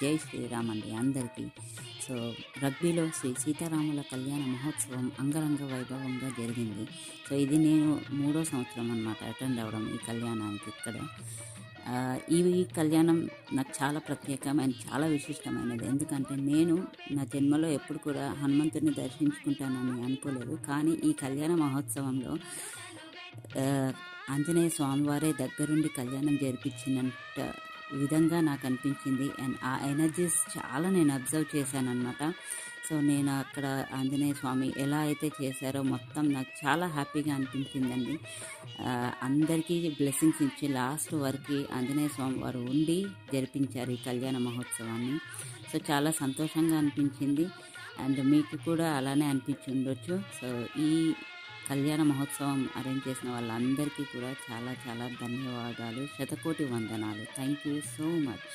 జై శ్రీరామ్ అండి అందరికీ. సో రగ్బీలో శ్రీ సీతారాముల కళ్యాణ మహోత్సవం అంగరంగ వైభవంగా జరిగింది. సో ఇది నేను 3వ సంవత్సరం అన్నమాట అటెండ్ అవ్వడం ఈ కళ్యాణానికి ఇక్కడ. ఈ కళ్యాణం నాకు చాలా ప్రత్యేకమైన చాలా విశిష్టమైనది. ఎందుకంటే నేను నా జన్మలో ఎప్పుడు కూడా హనుమంతుడిని దర్శించుకుంటానని అనుకోలేదు. కానీ ఈ కళ్యాణ మహోత్సవంలో ఆంజనేయ స్వామివారే దగ్గరుండి కళ్యాణం జరిపించినంత విధంగా నాకు అనిపించింది. అండ్ ఆ ఎనర్జీస్ చాలా నేను అబ్జర్వ్ చేశానన్నమాట. సో నేను అక్కడ ఆంజనేయ స్వామి ఎలా అయితే చేశారో మొత్తం నాకు చాలా హ్యాపీగా అనిపించిందండి. అందరికీ బ్లెస్సింగ్స్ ఇచ్చి లాస్ట్ వరకు ఆంజనేయ స్వామి వారు ఉండి జరిపించారు ఈ కళ్యాణ మహోత్సవాన్ని. సో చాలా సంతోషంగా అనిపించింది. అండ్ మీకు కూడా అలానే అనిపించి ఉండొచ్చు. సో ఈ కళ్యాణ మహోత్సవం అరేంజ్ చేసిన వాళ్ళందరికీ కూడా చాలా చాలా ధన్యవాదాలు, శతకోటి వందనాలు. Thank you so much.